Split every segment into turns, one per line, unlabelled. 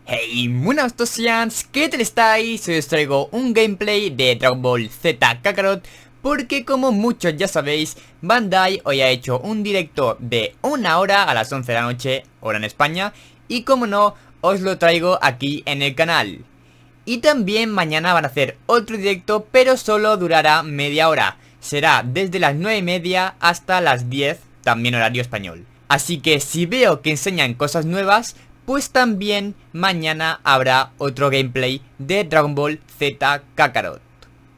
Hey, buenas Tosians, ¿qué tal estáis? Hoy os traigo un gameplay de Dragon Ball Z Kakarot, porque como muchos ya sabéis, Bandai hoy ha hecho un directo de 1 hora a las 11 de la noche, hora en España, y como no, os lo traigo aquí en el canal. Y también mañana van a hacer otro directo, pero solo durará media hora. Será desde las 9:30 hasta las 10, también horario español. Así que si veo que enseñan cosas nuevas, pues también mañana habrá otro gameplay de Dragon Ball Z Kakarot.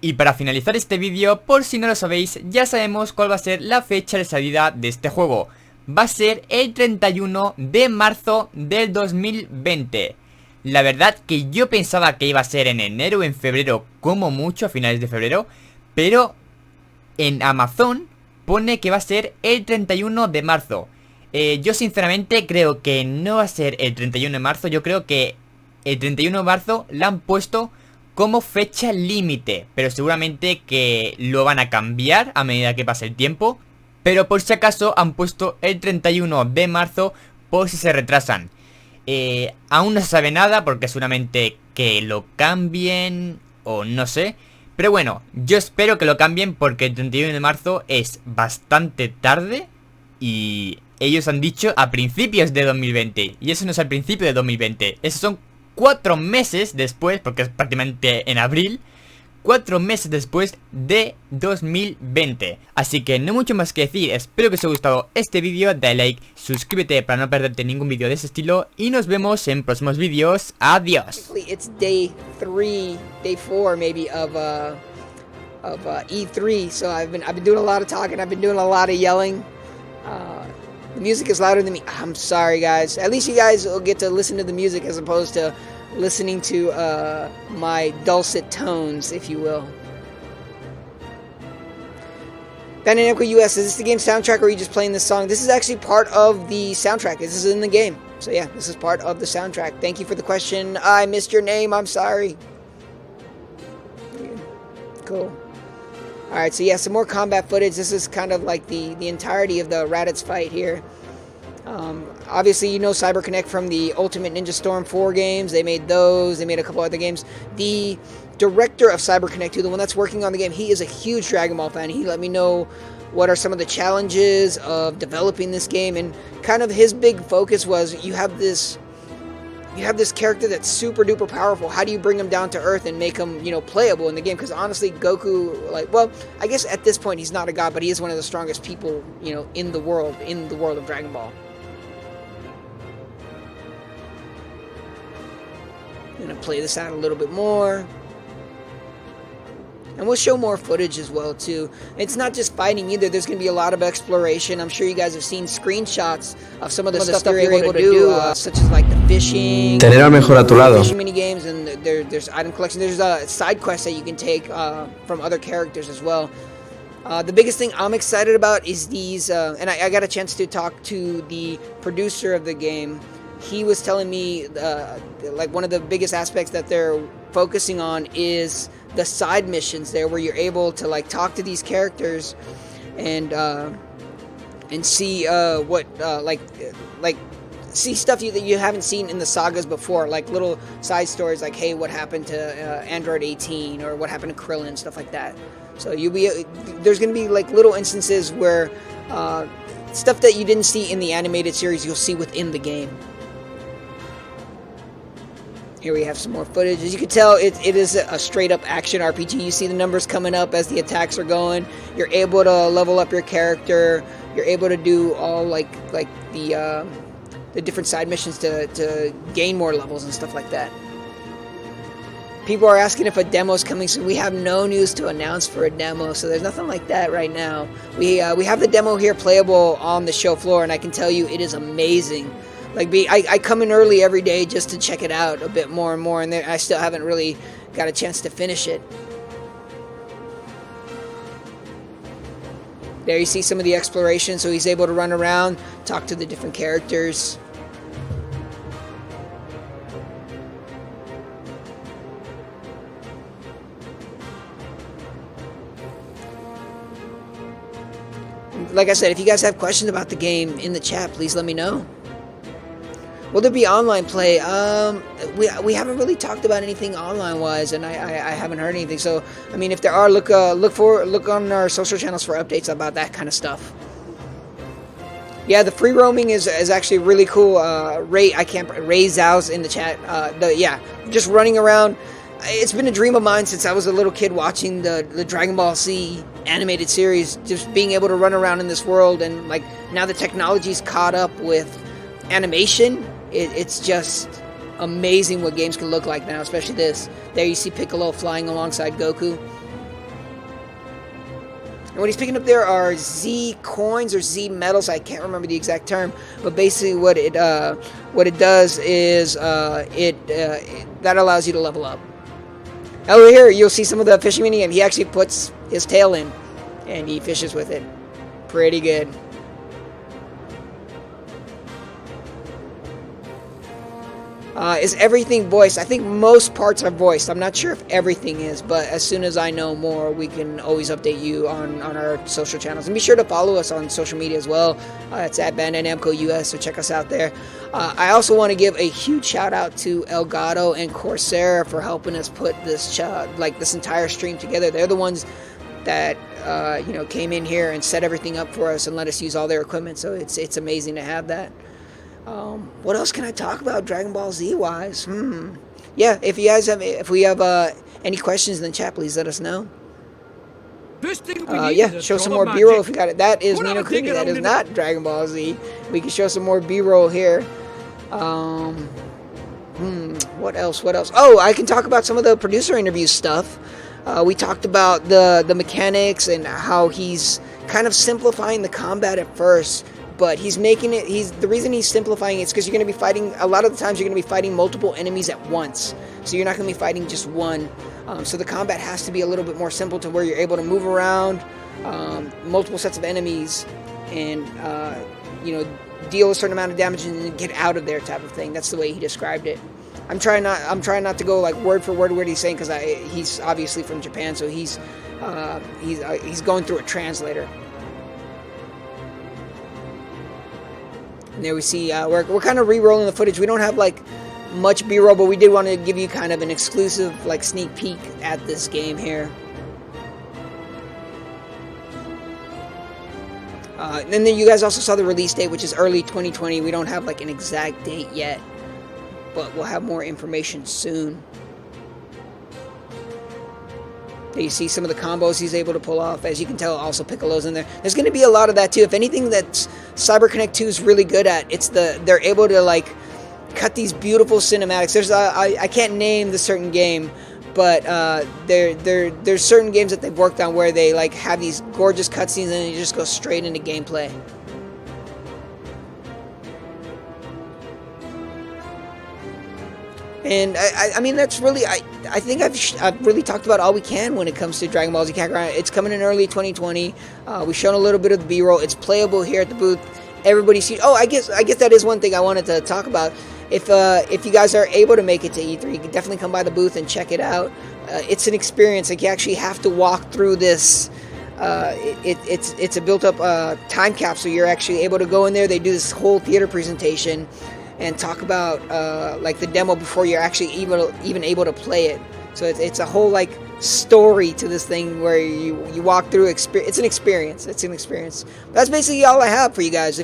Y para finalizar este vídeo, por si no lo sabéis, ya sabemos cuál va a ser la fecha de salida de este juego. Va a ser el 31 de marzo del 2020. La verdad que yo pensaba que iba a ser en enero o en febrero, como mucho a finales de febrero, pero en Amazon pone que va a ser el 31 de marzo. Yo sinceramente creo que no va a ser el 31 de marzo, yo creo que el 31 de marzo la han puesto como fecha límite, pero seguramente que lo van a cambiar a medida que pase el tiempo. Pero por si acaso han puesto el 31 de marzo por si se retrasan. Aún no se sabe nada porque seguramente que lo cambien o no sé. Pero bueno, yo espero que lo cambien porque el 31 de marzo es bastante tarde y ellos han dicho a principios de 2020. Y eso no es al principio de 2020. Esos son 4 meses después, porque es prácticamente en abril. 4 meses después de 2020. Así que no mucho más que decir. Espero que os haya gustado este vídeo. Dale like, suscríbete para no perderte ningún vídeo de ese estilo. Y nos vemos en próximos vídeos. Adiós.
It's day 3, day 4 maybe of E3. So I've been doing a lot of talking. I've been doing a lot of yelling. The music is louder than me. I'm sorry, guys. At least you guys will get to listen to the music as opposed to listening to my dulcet tones, if you will. Bananeko US, is this the game soundtrack or are you just playing this song? This is actually part of the soundtrack. This is in the game. So yeah, this is part of the soundtrack. Thank you for the question. I missed your name. I'm sorry. Cool. Alright, so yeah, some more combat footage. This is kind of like the entirety of the Raditz fight here. Obviously, you know CyberConnect from the Ultimate Ninja Storm 4 games. They made those. They made a couple other games. The director of CyberConnect 2, the one that's working on the game, he is a huge Dragon Ball fan. He let me know what are some of the challenges of developing this game. And kind of his big focus was you have this character that's super duper powerful. How do you bring him down to earth and make him, playable in the game? Because honestly, Goku, I guess at this point he's not a god, but he is one of the strongest people, in the world of Dragon Ball. I'm gonna play this out a little bit more. And we'll show more footage as well, too. It's not just fighting either. There's going to be a lot of exploration. I'm sure you guys have seen screenshots of some of the stuff you're able to do, such as like the fishing.
Tener al mejor a tu lado.
Fishing mini games, and there's item collection. There's side quests that you can take from other characters as well. The biggest thing I'm excited about is these, and I got a chance to talk to the producer of the game. He was telling me, one of the biggest aspects that they're focusing on is the side missions there, where you're able to talk to these characters and see see stuff that you haven't seen in the sagas before, like little side stories like, hey, what happened to Android 18, or what happened to Krillin, stuff like that. So there's going to be little instances where stuff that you didn't see in the animated series you'll see within the game. Here we have some more footage. As you can tell, it is a straight-up action RPG. You see the numbers coming up as the attacks are going. You're able to level up your character. You're able to do all the different side missions to gain more levels and stuff like that. People are asking if a demo is coming soon. We have no news to announce for a demo, so there's nothing like that right now. We have the demo here playable on the show floor, and I can tell you it is amazing. I come in early every day just to check it out a bit more and more, and I still haven't really got a chance to finish it. There you see some of the exploration, so he's able to run around, talk to the different characters. Like I said, if you guys have questions about the game in the chat, please let me know. Will there be online play? We haven't really talked about anything online wise, and I haven't heard anything. So I mean, if there are, look on our social channels for updates about that kind of stuff. Yeah, the free roaming is actually really cool. Ray Zhao's in the chat. Yeah, just running around. It's been a dream of mine since I was a little kid watching the Dragon Ball Z animated series. Just being able to run around in this world, and like now the technology's caught up with animation. It's just amazing what games can look like now, especially this. There you see Piccolo flying alongside Goku. And what he's picking up there are Z coins or Z medals. I can't remember the exact term, but basically what it does is that allows you to level up. Over here, you'll see some of the fishing mini, and he actually puts his tail in, and he fishes with it. Pretty good. Is everything voiced? I think most parts are voiced. I'm not sure if everything is, but as soon as I know more, we can always update you on our social channels. And be sure to follow us on social media as well. It's at Bandai Namco US, so check us out there. I also want to give a huge shout out to Elgato and Corsair for helping us put this this entire stream together. They're the ones that came in here and set everything up for us and let us use all their equipment. So it's amazing to have that. What else can I talk about Dragon Ball Z wise? Yeah, if we have any questions in the chat, please let us know. Yeah, show some more B-roll if you got it. That is Nino Kuni. That is not Dragon Ball Z. We can show some more B-roll here. What else? Oh, I can talk about some of the producer interview stuff. We talked about the mechanics and how he's kind of simplifying the combat at first. But he's making it, the reason he's simplifying it is because you're going to be fighting, a lot of the times you're going to be fighting multiple enemies at once. So you're not going to be fighting just one. So the combat has to be a little bit more simple to where you're able to move around multiple sets of enemies and, deal a certain amount of damage and then get out of there type of thing. That's the way he described it. I'm trying not to go like word for word what he's saying because he's obviously from Japan, so he's going through a translator. And there we see, we're kind of re-rolling the footage. We don't have, like, much B-roll, but we did want to give you kind of an exclusive, like, sneak peek at this game here. And then you guys also saw the release date, which is early 2020. We don't have, like, an exact date yet, but we'll have more information soon. There you see some of the combos he's able to pull off. As you can tell, also Piccolo's in there. There's going to be a lot of that too. If anything that's CyberConnect 2 is really good at, it's they're able to like cut these beautiful cinematics. There's I can't name the certain game, but there's certain games that they've worked on where they like have these gorgeous cutscenes and then you just go straight into gameplay. And I mean that's really I think I've really talked about all we can when it comes to Dragon Ball Z Kakarot. It's coming in early 2020. We've shown a little bit of the B-roll. It's playable here at the booth. Everybody sees. Oh, I guess that is one thing I wanted to talk about. If you guys are able to make it to E3, you can definitely come by the booth and check it out. It's an experience. Like you actually have to walk through this. It's a built-up time capsule. You're actually able to go in there. They do this whole theater presentation and talk about like the demo before you're actually even able to play it. So it's a whole like story to this thing where you walk through. It's an experience. That's basically all I have for you guys.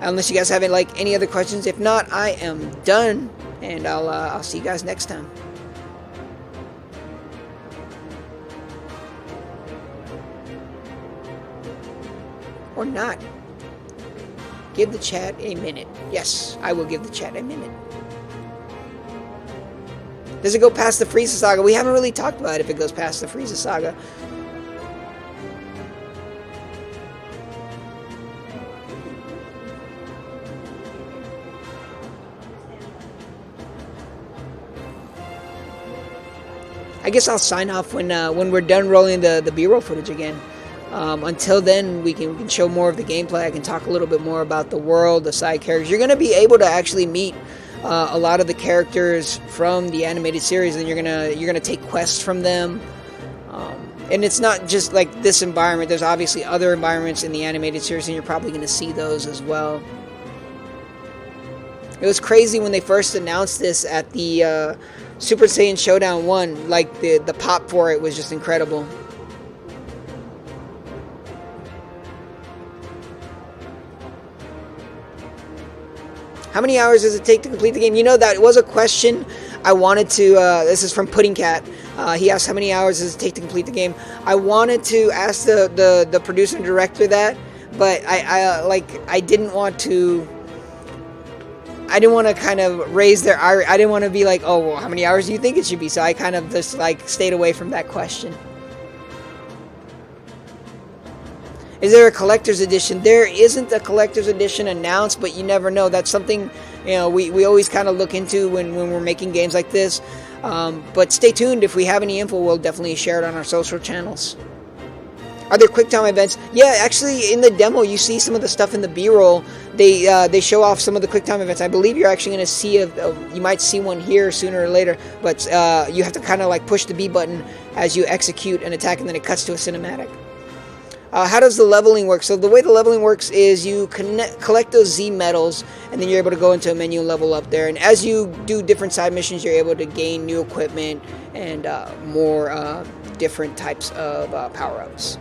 Unless you guys have like any other questions. If not, I am done, and I'll see you guys next time. Or not. Give the chat a minute. Yes, I will give the chat a minute. Does it go past the FREEZER saga? We haven't really talked about if it goes past the FREEZER saga. I guess I'll sign off when we're done rolling the B-roll footage again. Until then, we can show more of the gameplay. I can talk a little bit more about the world, the side characters. You're going to be able to actually meet a lot of the characters from the animated series, and you're gonna take quests from them. And it's not just like this environment. There's obviously other environments in the animated series, and you're probably going to see those as well. It was crazy when they first announced this at the Super Saiyan Showdown 1. Like, the pop for it was just incredible. How many hours does it take to complete the game? You know, that was a question I wanted to, this is from Pudding Cat. He asked how many hours does it take to complete the game. I wanted to ask the producer and director that, but I didn't want to kind of raise their ire. I didn't want to be like, oh, well, how many hours do you think it should be? So I kind of just like stayed away from that question. Is there a collector's edition? There isn't a collector's edition announced, but you never know. That's something, you know, we always kind of look into when we're making games like this. But stay tuned. If we have any info, we'll definitely share it on our social channels. Are there quick time events? Yeah, actually, in the demo, you see some of the stuff in the B-roll. They show off some of the quick time events. I believe you're actually going to see you might see one here sooner or later, but you have to kind of like push the B button as you execute an attack, and then it cuts to a cinematic. How does the leveling work? So the way the leveling works is you collect those Z medals, and then you're able to go into a menu and level up there. And as you do different side missions, you're able to gain new equipment and more different types of power-ups.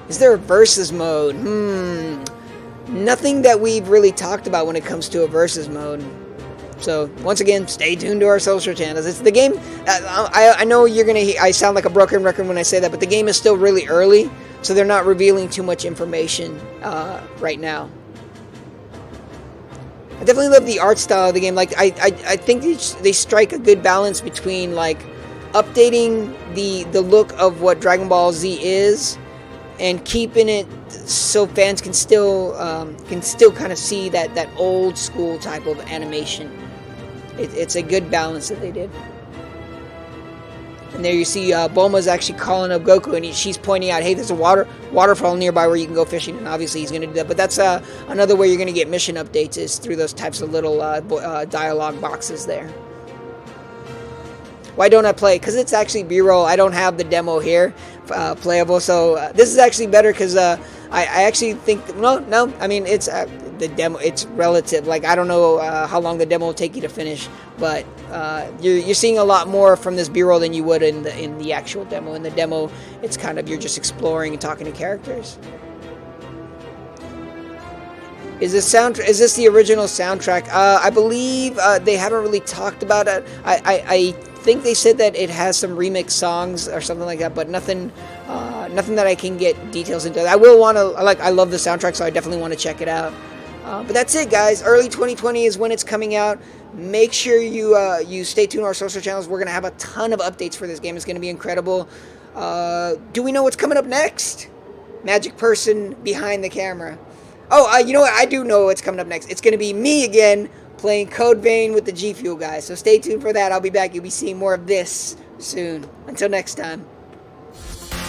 Is there a versus mode? Nothing that we've really talked about when it comes to a versus mode. So, once again, stay tuned to our social channels. It's the game. I know you're going to I sound like a broken record when I say that, but the game is still really early, so they're not revealing too much information right now. I definitely love the art style of the game. Like, I think they strike a good balance between, like, updating the look of what Dragon Ball Z is and keeping it so fans can still kind of see that old school type of animation. It's a good balance that they did. And there you see Bulma's actually calling up Goku, and she's pointing out, hey, there's a waterfall nearby where you can go fishing, and obviously he's going to do that. But that's another way you're going to get mission updates is through those types of little dialogue boxes there. Why don't I play? Because it's actually B-roll. I don't have the demo here playable, so this is actually better because I actually think no. I mean, it's the demo. It's relative. Like, I don't know how long the demo will take you to finish, but you're seeing a lot more from this B-roll than you would in the actual demo. In the demo, it's kind of you're just exploring and talking to characters. Is this the original soundtrack? I believe they haven't really talked about it. I think they said that it has some remix songs or something like that, but nothing that I can get details into. I will want to, I love the soundtrack, so I definitely want to check it out. But that's it, guys. Early 2020 is when it's coming out. Make sure you stay tuned to our social channels. We're going to have a ton of updates for this game. It's going to be incredible. Do we know what's coming up next? Magic person behind the camera. Oh, you know what? I do know what's coming up next. It's going to be me again playing Code Vein with the G Fuel guys. So stay tuned for that. I'll be back. You'll be seeing more of this soon. Until next time.